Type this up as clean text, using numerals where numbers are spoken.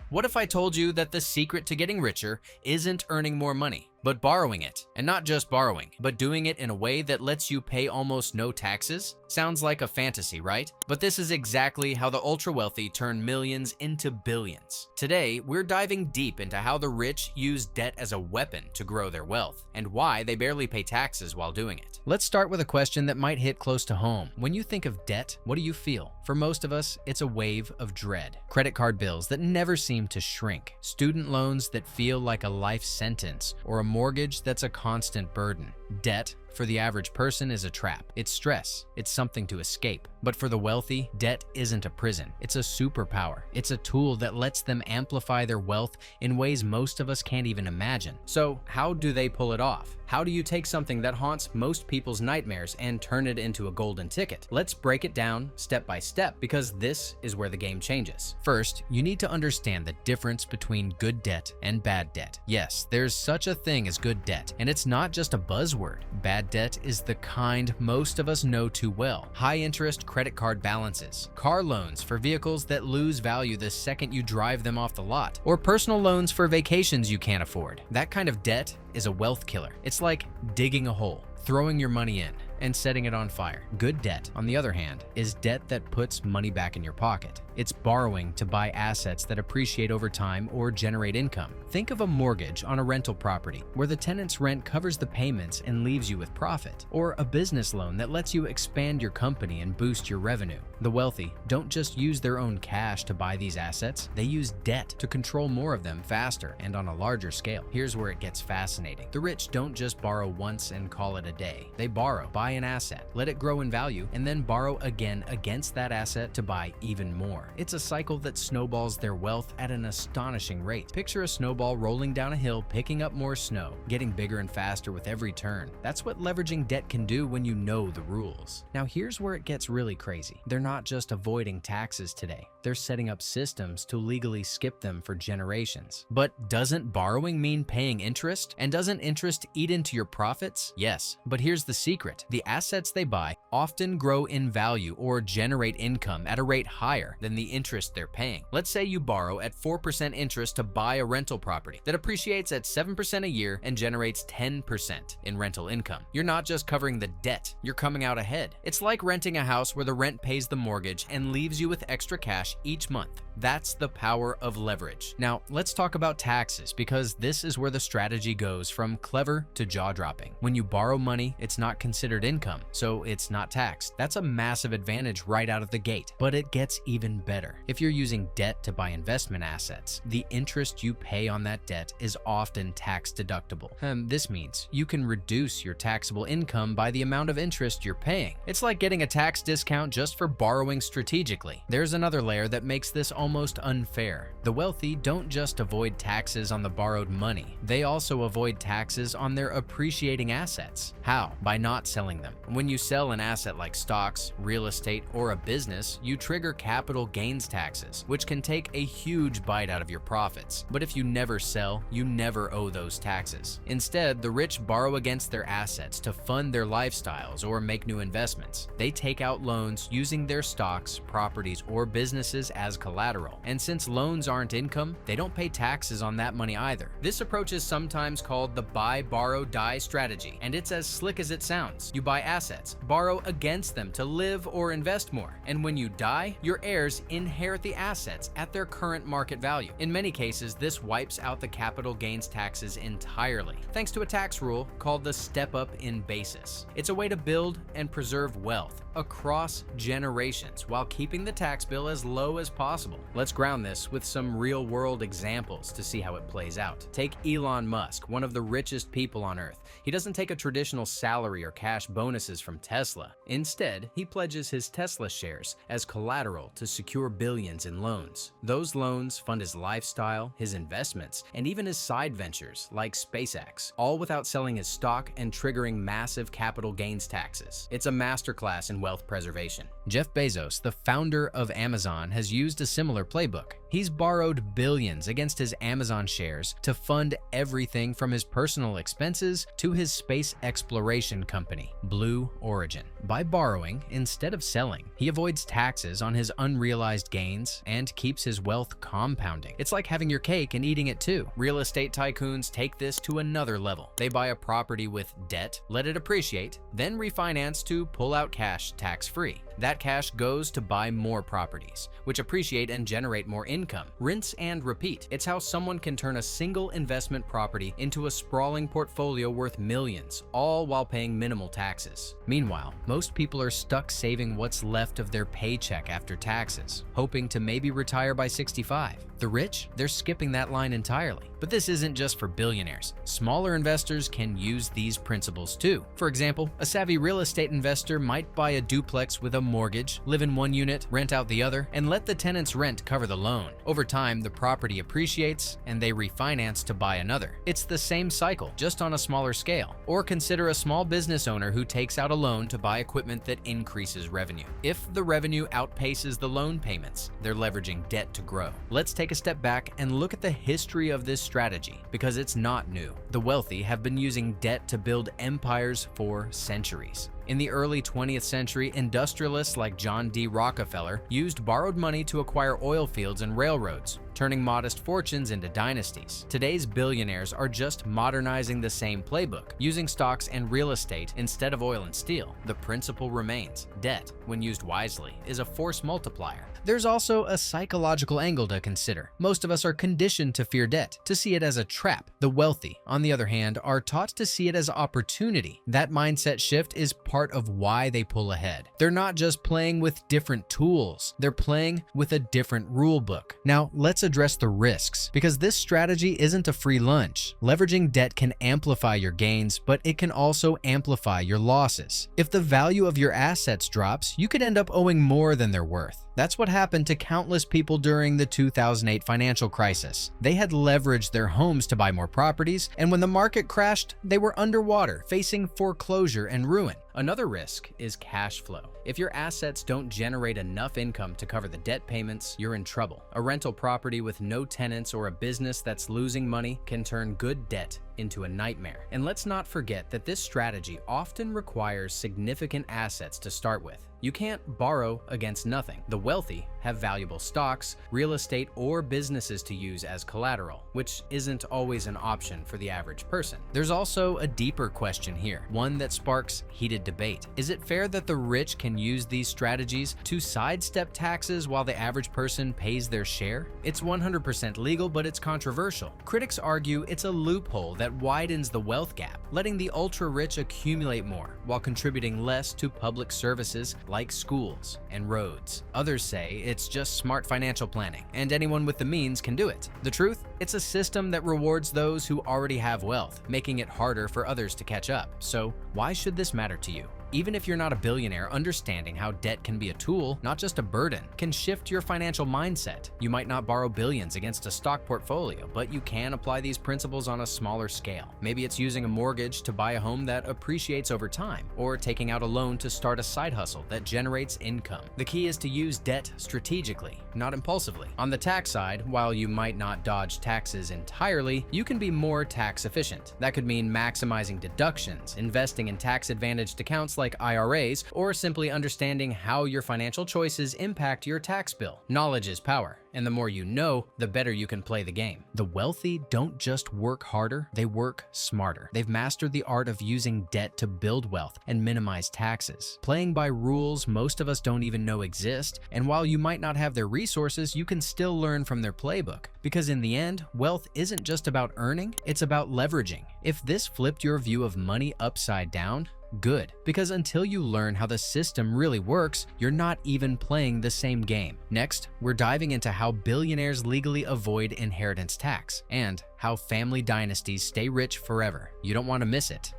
What if I told you that the secret to getting richer isn't earning more money, but borrowing it? And not just borrowing, but doing it in a way that lets you pay almost no taxes? Sounds like a fantasy, right? But this is exactly how the ultra-wealthy turn millions into billions. Today, we're diving deep into how the rich use debt as a weapon to grow their wealth, and why they barely pay taxes while doing it. Let's start with a question that might hit close to home. When you think of debt, what do you feel? For most of us, it's a wave of dread. Credit card bills that never seem to shrink, student loans that feel like a life sentence, or a mortgage that's a constant burden. Debt, for the average person, is a trap. It's stress. It's something to escape. But for the wealthy, debt isn't a prison. It's a superpower. It's a tool that lets them amplify their wealth in ways most of us can't even imagine. So, how do they pull it off? How do you take something that haunts most people's nightmares and turn it into a golden ticket? Let's break it down step by step, because this is where the game changes. First, you need to understand the difference between good debt and bad debt. Yes, there's such a thing as good debt, and it's not just a buzzword. Bad debt is the kind most of us know too well. High-interest credit card balances, car loans for vehicles that lose value the second you drive them off the lot, or personal loans for vacations you can't afford. That kind of debt is a wealth killer. It's like digging a hole, throwing your money in, and setting it on fire. Good debt, on the other hand, is debt that puts money back in your pocket. It's borrowing to buy assets that appreciate over time or generate income. Think of a mortgage on a rental property, where the tenant's rent covers the payments and leaves you with profit, or a business loan that lets you expand your company and boost your revenue. The wealthy don't just use their own cash to buy these assets, they use debt to control more of them faster and on a larger scale. Here's where it gets fascinating. The rich don't just borrow once and call it a day. They borrow, buy an asset, let it grow in value, and then borrow again against that asset to buy even more. It's a cycle that snowballs their wealth at an astonishing rate. Picture a snowball rolling down a hill, picking up more snow, getting bigger and faster with every turn. That's what leveraging debt can do when you know the rules. Now here's where it gets really crazy. They're not just avoiding taxes today. They're setting up systems to legally skip them for generations. But doesn't borrowing mean paying interest? And doesn't interest eat into your profits? Yes, but here's the secret. The assets they buy often grow in value or generate income at a rate higher than the interest they're paying. Let's say you borrow at 4% interest to buy a rental property that appreciates at 7% a year and generates 10% in rental income. You're not just covering the debt, you're coming out ahead. It's like renting a house where the rent pays the mortgage and leaves you with extra cash each month. That's the power of leverage. Now, let's talk about taxes, because this is where the strategy goes from clever to jaw-dropping. When you borrow money, it's not considered income, so it's not taxed. That's a massive advantage right out of the gate. But it gets even better. If you're using debt to buy investment assets, the interest you pay on that debt is often tax deductible. This means you can reduce your taxable income by the amount of interest you're paying. It's like getting a tax discount just for borrowing strategically. There's another layer that makes this almost unfair. The wealthy don't just avoid taxes on the borrowed money, they also avoid taxes on their appreciating assets. How? By not selling them. When you sell an asset like stocks, real estate, or a business, you trigger capital gains taxes, which can take a huge bite out of your profits. But if you never sell, you never owe those taxes. Instead, the rich borrow against their assets to fund their lifestyles or make new investments. They take out loans using their stocks, properties, or businesses as collateral. And since loans aren't income, they don't pay taxes on that money either. This approach is sometimes called the buy, borrow, die strategy, and it's as slick as it sounds. You buy assets, borrow against them to live or invest more, and when you die, your heirs inherit the assets at their current market value. In many cases, this wipes out the capital gains taxes entirely, thanks to a tax rule called the step-up in basis. It's a way to build and preserve wealth across generations while keeping the tax bill as low as possible. Let's ground this with some real-world examples to see how it plays out. Take Elon Musk, one of the richest people on Earth. He doesn't take a traditional salary or cash bonuses from Tesla. Instead, he pledges his Tesla shares as collateral to secure billions in loans. Those loans fund his lifestyle, his investments, and even his side ventures like SpaceX, all without selling his stock and triggering massive capital gains taxes. It's a masterclass in wealth preservation. Jeff Bezos, the founder of Amazon, has used a similar playbook. He's borrowed billions against his Amazon shares to fund everything from his personal expenses to his space exploration company. Blue origin. By borrowing instead of selling, he avoids taxes on his unrealized gains and keeps his wealth compounding. It's like having your cake and eating it too. Real estate tycoons take this to another level. They buy a property with debt, let it appreciate, then refinance to pull out cash tax-free. That cash goes to buy more properties, which appreciate and generate more income. Rinse and repeat. It's how someone can turn a single investment property into a sprawling portfolio worth millions, all while paying minimal taxes. Meanwhile, most people are stuck saving what's left of their paycheck after taxes, hoping to maybe retire by 65. The rich, they're skipping that line entirely. But this isn't just for billionaires. Smaller investors can use these principles too. For example, a savvy real estate investor might buy a duplex with a mortgage, live in one unit, rent out the other, and let the tenant's rent cover the loan. Over time, the property appreciates and they refinance to buy another. It's the same cycle, just on a smaller scale. Or consider a small business owner who takes out a loan to buy equipment that increases revenue. If the revenue outpaces the loan payments, they're leveraging debt to grow. Let's take a step back and look at the history of this strategy, because it's not new. The wealthy have been using debt to build empires for centuries. In the early 20th century, industrialists like John D. Rockefeller used borrowed money to acquire oil fields and railroads, turning modest fortunes into dynasties. Today's billionaires are just modernizing the same playbook, using stocks and real estate instead of oil and steel. The principle remains. Debt, when used wisely, is a force multiplier. There's also a psychological angle to consider. Most of us are conditioned to fear debt, to see it as a trap. The wealthy, on the other hand, are taught to see it as opportunity. That mindset shift is part of why they pull ahead. They're not just playing with different tools, they're playing with a different rule book. Now, let's address the risks, because this strategy isn't a free lunch. Leveraging debt can amplify your gains, but it can also amplify your losses. If the value of your assets drops, you could end up owing more than they're worth. That's what happened to countless people during the 2008 financial crisis. They had leveraged their homes to buy more properties, and when the market crashed, they were underwater, facing foreclosure and ruin. Another risk is cash flow. If your assets don't generate enough income to cover the debt payments, you're in trouble. A rental property with no tenants or a business that's losing money can turn good debt into a nightmare. And let's not forget that this strategy often requires significant assets to start with. You can't borrow against nothing. The wealthy have valuable stocks, real estate, or businesses to use as collateral, which isn't always an option for the average person. There's also a deeper question here, one that sparks heated debate. Is it fair that the rich can use these strategies to sidestep taxes while the average person pays their share? It's 100% legal, but it's controversial. Critics argue it's a loophole that widens the wealth gap, letting the ultra-rich accumulate more while contributing less to public services like schools and roads. Others say it's just smart financial planning, and anyone with the means can do it. The truth? It's a system that rewards those who already have wealth, making it harder for others to catch up. So why should this matter to you? Even if you're not a billionaire, understanding how debt can be a tool, not just a burden, can shift your financial mindset. You might not borrow billions against a stock portfolio, but you can apply these principles on a smaller scale. Maybe it's using a mortgage to buy a home that appreciates over time, or taking out a loan to start a side hustle that generates income. The key is to use debt strategically, not impulsively. On the tax side, while you might not dodge taxes entirely, you can be more tax efficient. That could mean maximizing deductions, investing in tax-advantaged accounts like IRAs, or simply understanding how your financial choices impact your tax bill. Knowledge is power, and the more you know, the better you can play the game. The wealthy don't just work harder, they work smarter. They've mastered the art of using debt to build wealth and minimize taxes, playing by rules most of us don't even know exist. And while you might not have their resources, you can still learn from their playbook. Because in the end, wealth isn't just about earning, it's about leveraging. If this flipped your view of money upside down, good, because until you learn how the system really works, you're not even playing the same game. Next, we're diving into how billionaires legally avoid inheritance tax and how family dynasties stay rich forever. You don't want to miss it.